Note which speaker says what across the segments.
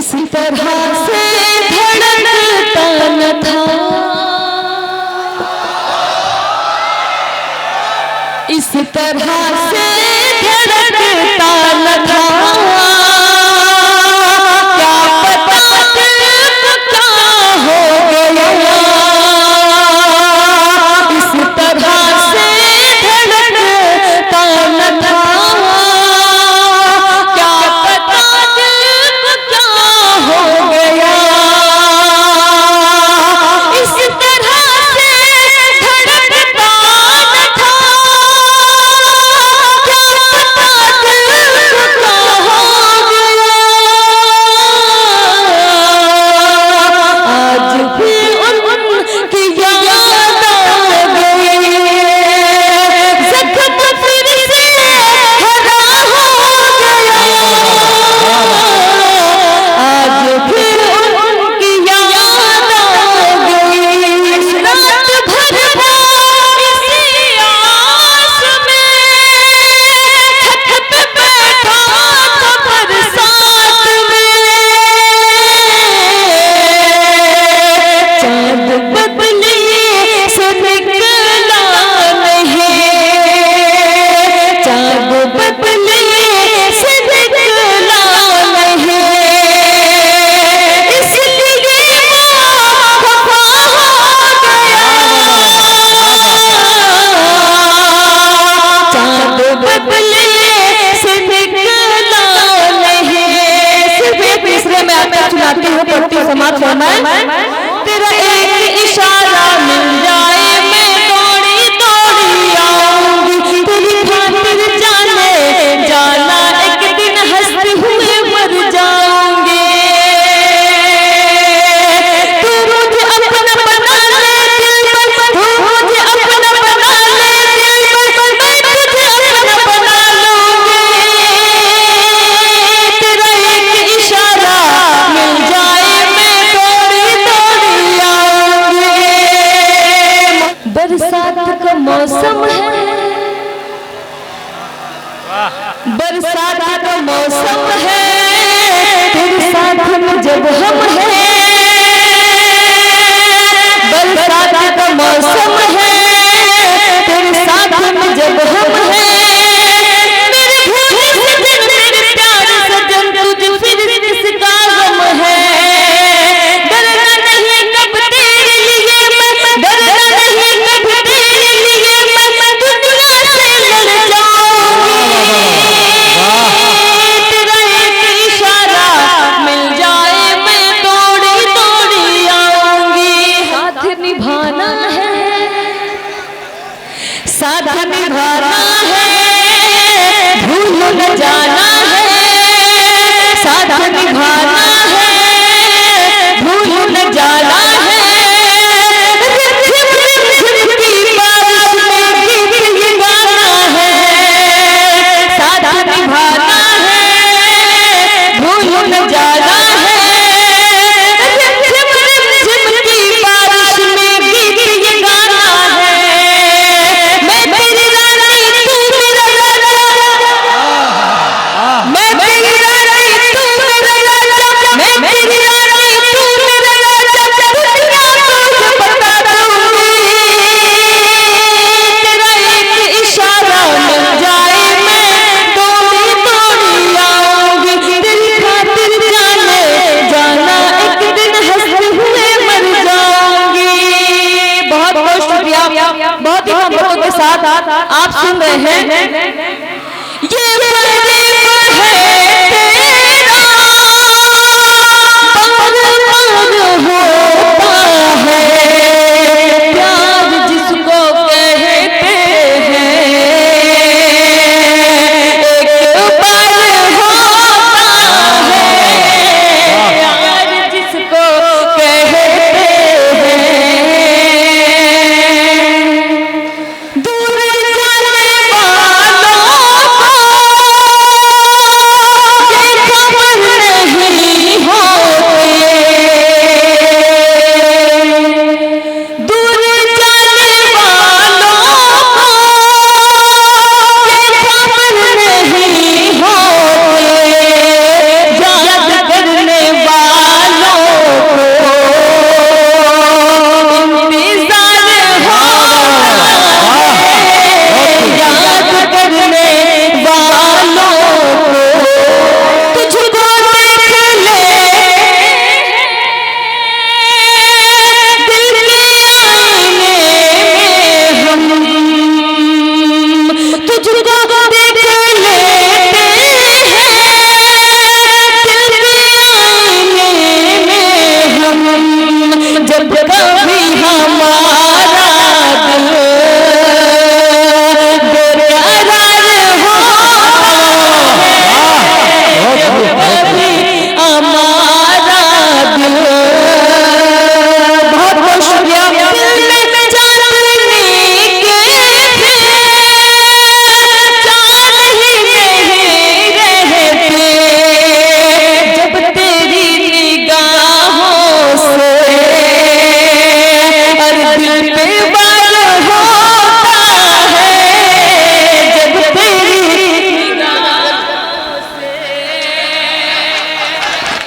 Speaker 1: इस तरह से धड़कता न था, इस तरह से धड़कता न था, क्या पता क्या हो गया, इस तरह से धड़कता न था, क्या पता क्या हो गया, इस तरह से धड़कता न था, तेरा एक इशारा मिल जाए मैं दौड़ी दौड़ी आऊंगी, तेरी खातिर जाने जाना एक दिन हंसते हुए मर जाऊंगी, तू मुझे अपना बना ले दिल पर, तू मुझे अपना बना ले दिल पर, मैं तुझे अपना बना लूंगी, तेरा एक इशारा मिल जाए बरसात का मौसम है, बरसात का मौसम है, तेरे साथ में जब हम हैं, बरसात का मौसम है, तेरे साथ में जब हम हैं, मेरे भूले सजन मेरे प्यारे सजन तुझे फिर किसका गम है, डरना नहीं कब तेरे लिए मैं, डरना नहीं कब तेरे लिए मैं दुनिया से लड़ जाऊंगी, तेरा एक इशारा मिल जाए मैं दौड़ी दौड़ी आऊंगी, साथ निभाना है, साथ निभाना है, भूल न जाना है, साथ निभाना है, भूल न जाना है, बहुत ही मोहब्बतों के साथ आप सुन रहे हैं ये दूर जाने वालों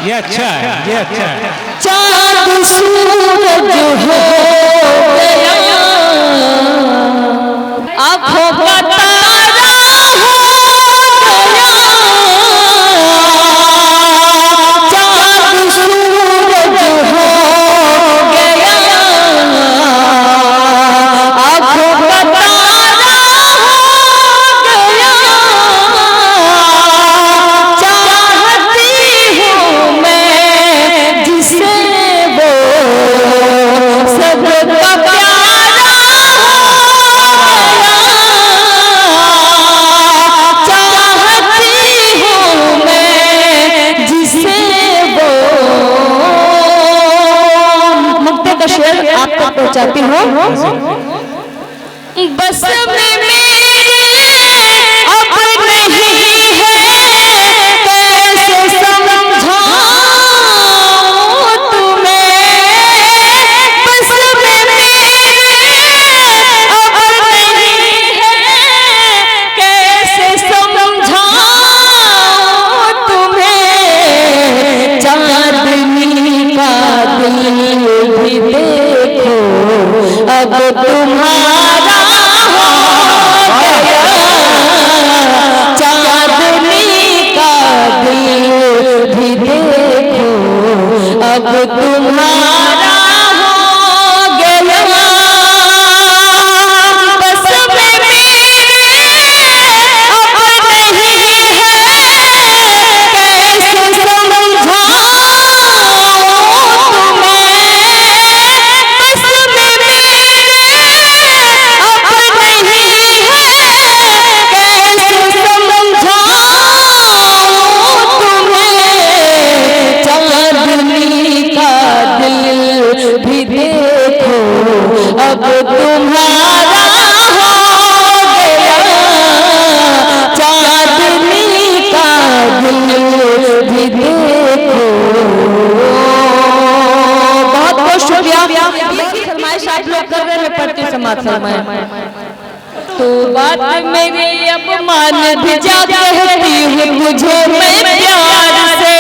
Speaker 2: ये अच्छा है, ये अच्छा है।
Speaker 1: चाँद सूरज हो गया, आँखों का तारा हो गया, चाँद सूरज हो गया, आँखों का तारा हो गया, चाहती हूँ मैं जिसे वो सबका प्यारा हो गया, चाहती हूँ मैं जिसे वो। मुक्ति का शेर आप तक पहुँचाती हूँ। बस में मेरे अब नहीं है, कैसे समझाऊं तुम्हें, बस में मेरे अब नहीं है, कैसे समझाऊं तुम्हें, चांदनी का दिल भी देखो अब तुम्हारा हो गया, चांदनी का दिल भी देखो अब तुम्हारा हो गया, बस में मेरे अब नहीं है, कैसे समझाऊं तुम्हें, बस में मेरे अब नहीं है, कैसे समझाऊं तुम्हें, चांदनी का दिल भी देखो अब तुम्हारा हो गया, चांदनी का दिल भी देखो। बहुत बहुत शुक्रिया। फरमाइश आप लोग कर रहे हैं, पढ़ते समाज फरमाए। तो बात मेरी अब मान भी जा, कहती हूँ मुझे मैं प्यार से,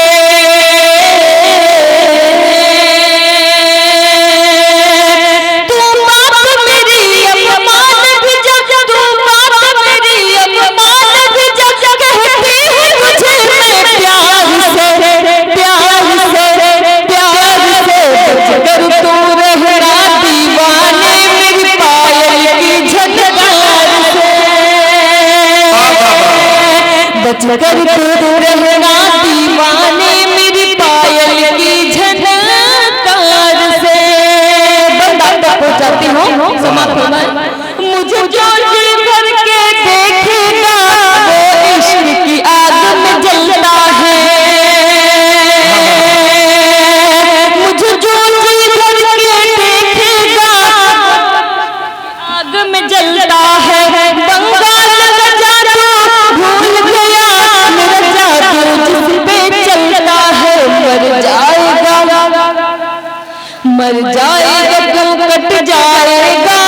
Speaker 1: तू बात मेरी अब मान भी जा, तू बात मेरी अब मान भी जा, कहती हूँ मुझे मैं प्यार से, प्यार से, प्यार से, बचकर तू रहना दीवाने मेरी पायल की झनकार से, बचकर तू रहना दीवाने मेरी पायल की झनकार से। बंदा तक पहुंचाती हूँ, समाप्त होना है। मुझे जो जी भर के देखेगा वो इश्क की आग में जलता है, मुझे जो जी भर के देखेगा आग में जलता है, बंगाल का जादू भूल गया मेरा जादू जिस पे चलता है, मर जाएगा मर जाएगा तू कट जाएगा,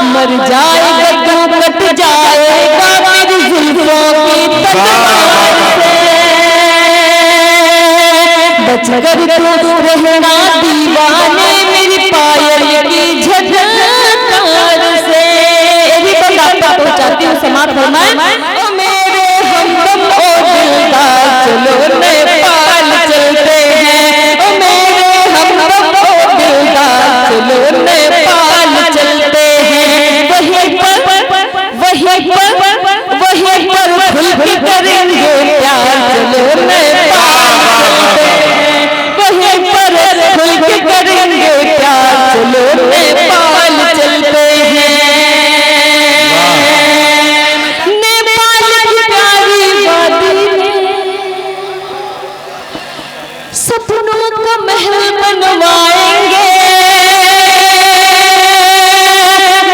Speaker 1: मर जाएगा तू कट जाएगा मेरी जुल्फों की तलवार से, बचकर तू रहना दीवाने मेरी पायल की झनकार से। ये भी बंदा पहुंचाती हूँ, समाप्त होना है। ओ मेरे हमदम ओ दिलदार चलो नेपाल चलते हैं, ओ मेरे हमदम ओ दिलदार चलो नेपाल चलते हैं, वहीं पर खुल भी करेंगे प्यार, चलो नेपाल चलते हैं, वहीं पर खुल भी करेंगे प्यार, चलो नेपाल चलते हैं। नेपाल की प्यारी वादी में सपनों का महल बनवाएंगे,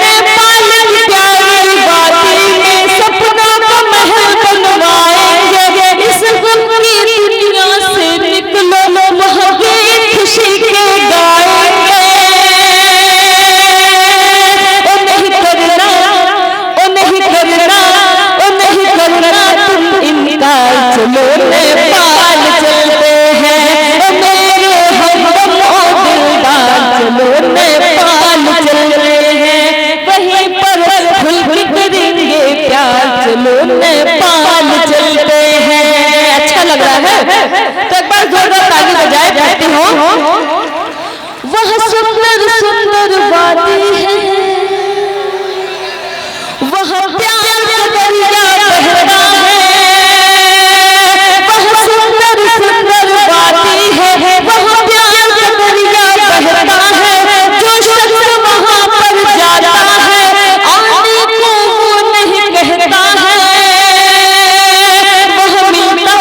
Speaker 1: नेपाल की प्यारी वादी में सपनों का महल बनवाएंगे, इस गम की दुनिया से निकलो वहाँ की खुशी के गाएंगे, ओ नहीं करना, ओ नहीं करना, ओ नहीं करना तुम इनकार, चलो नेपाल चलते हैं मेरे हमदम ओ दिलदार, चलो नेपाल चलते हैं वहीं पर खुल करेंगे प्यार, चलो नेपाल चलते हैं। अच्छा लग रहा है तो एक बार जोरदार ताली बजाए कहती हूँ। वह सुंदर सुंदर वादी है, वह प्यार का दरिया बहता है, वह सुंदर सुंदर वादी है, वह प्यार का दरिया बहता है, जो शख्स वहाँ पर जाता है आने को वो नहीं कहता है, वह मिलता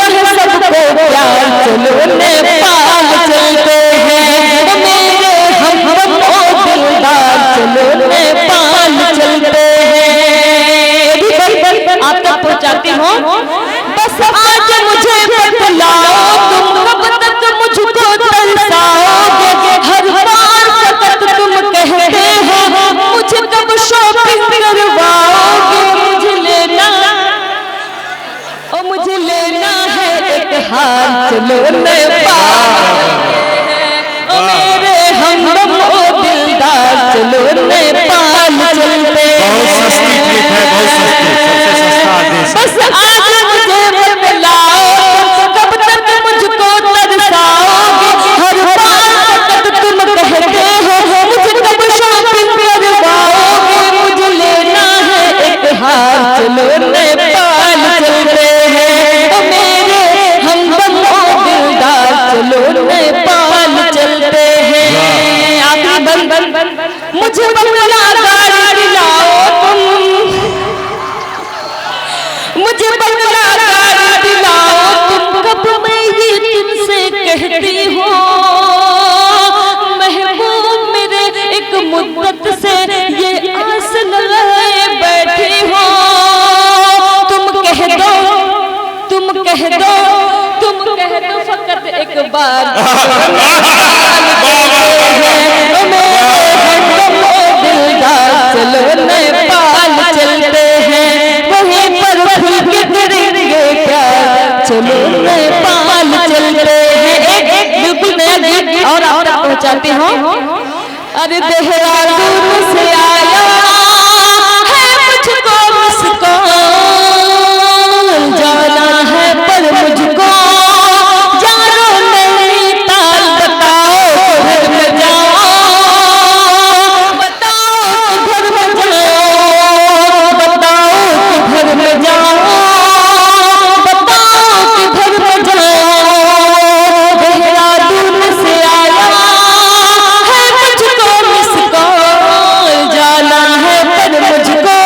Speaker 1: है सबको प्यार, चलो नेपाल चलते हैं मेरे हमदम ओ दिलदार, चलो नेपाल चलते हैं। आप तक पहुंचाती हूँ, बस आज मुझे बतलाओ तुम कब तक मुझको तरसाओगे, हर बार सतत तुम कहते हो मुझे कब शॉपिंग करवाओगे, मुझे लेना है एक हार, चलो नेपाल ओ मेरे हमदम ओ दिलदार, चलो नेपाल चलते हैं। बस आज मुझे बतलाओ कब तक मुझको तरसाओगे, हर बार तक तुम कहते हो मुझे कब शॉपिंग करवाओगे, मुझे लेना है एक हार, चलो नेपाल चलते हैं ओ मेरे हमदम ओ दिलदार, चलो नेपाल चलते हैं। आखिरी बन मुझे बंगला गाड़ी दिलाओ तुम, मुझे बंगला गाड़ी दिलाओ तुम, कब मैं ये तुमसे कहती हूँ महबूब मेरे एक मुद्दत से ये आस लगाए बैठी हो, तुम कह दो फकत एक बार चलो नेपाल चलते हैं वहीं पर खुल के करेंगे प्यार, चलो नेपाल चलते हैं। एक बिल्कुल नया गीत और आप तक पहुंचाती हूँ। अरे देहरादून से आया है मुझको मुस्कान, जाना है पर मुझको जानो नैनीताल, बताओ घर में जाओ, बताओ घर में जाओ, बताओ घर में जाओ, बताओ घर में जाओ। देहरादून से आया है मुझको मुस्कान, जाना है पर मुझको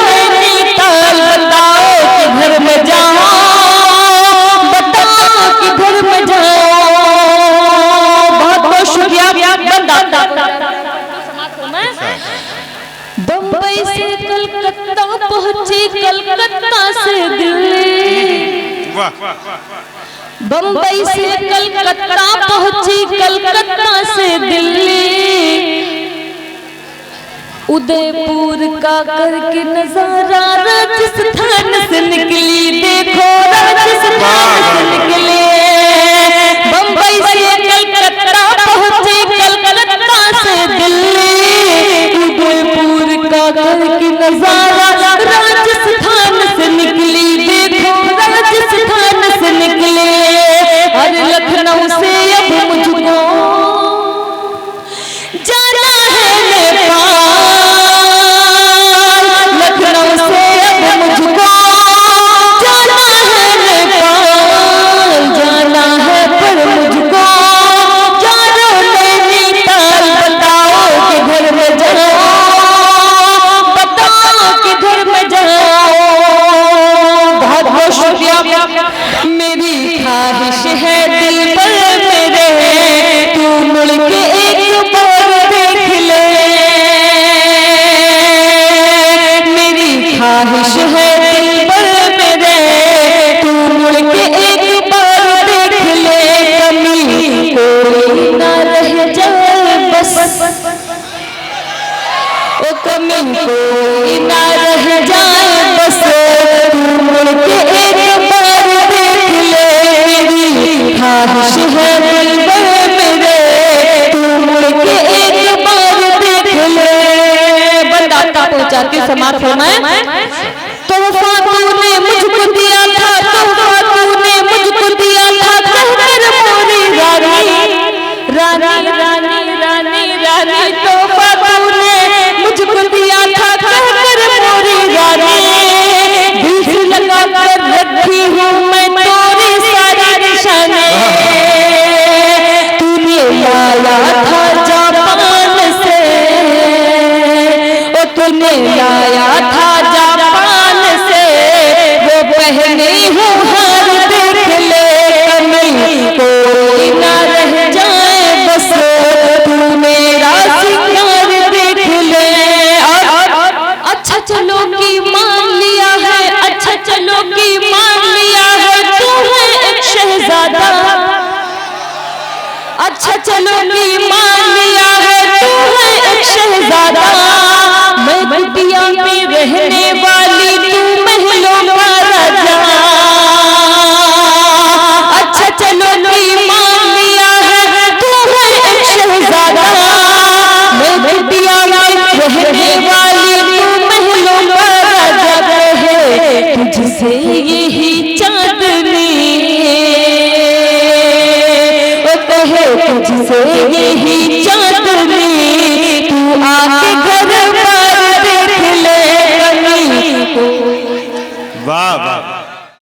Speaker 1: नैनीताल, बताओ घर में जाओ, बताओ कि घर में जाओ। बहुत बहुत शुक्रिया। बम्बई से कलकत्ता पहुंची, कलकत्ता से दिल्ली, बम्बई से कलकत्ता पहुंची, कलकत्ता से दिल्ली, उदयपुर का करके नजारा राजस्थान से निकली, देखो राजस्थान से निकले, बम्बई से कलकत्ता पहुंची, कलकत्ता से दिल्ली, उदयपुर का करके नजारा राजस्थान से निकली, देखो राजस्थान से निकले। और लखनऊ से अब मुझको जाना है नेपाल, लखनऊ से अब मुझको जाना है नेपाल, जाना है पर मुझको जानो नैनीताल, बताओ कि घर में जाओ, बताओ कि घर में जाओ। बहुत बहुत शुक्रिया। मेरी ख्वाहिश है दिल पर मेरे तू मुड़ के एक बार देख ले, मेरी ख्वाहिश है दिल पर मेरे तू मुड़ के एक बार देख ले, कमी कोई ना रह जाए बस, ओ कमी कोई ना रह जाए समाप्त फरमाए। तोहफा तूने मुझको दिया था, तोहफा तूने मुझको दिया था, कहकर मोरी रानी रानी रानी रानी रानी, तोहफा तूने मुझको दिया था, कहकर मोरी रानी, दिल से लगा कर रखी हूँ मैं तोरी सारी निशाने। तूने लाया था जापान से, ओ तूने लाया था जापान से, वो पहनी हूँ हार देख ले कमी कोई ना रह जाए, बस तू मेरा सिंगार देख ले। और अच्छा चलो कि मान लिया है, अच्छा चलो कि मान लिया है, तू है एक शहजादा। अच्छा चलो कि मान लिया है, तू है एक शहजादा, मैं कुटिया में रहने वाली, तू महलों का राजा। अच्छा चलो कि मान लिया है, तू है एक शहजादा, मैं कुटिया में रहने वाली, तू महलों का राजा। कहे तुझसे यही चांदनी, तुझसे यही चांदनी, तू आके घर बार देख ले कमी।
Speaker 3: वाह वाह।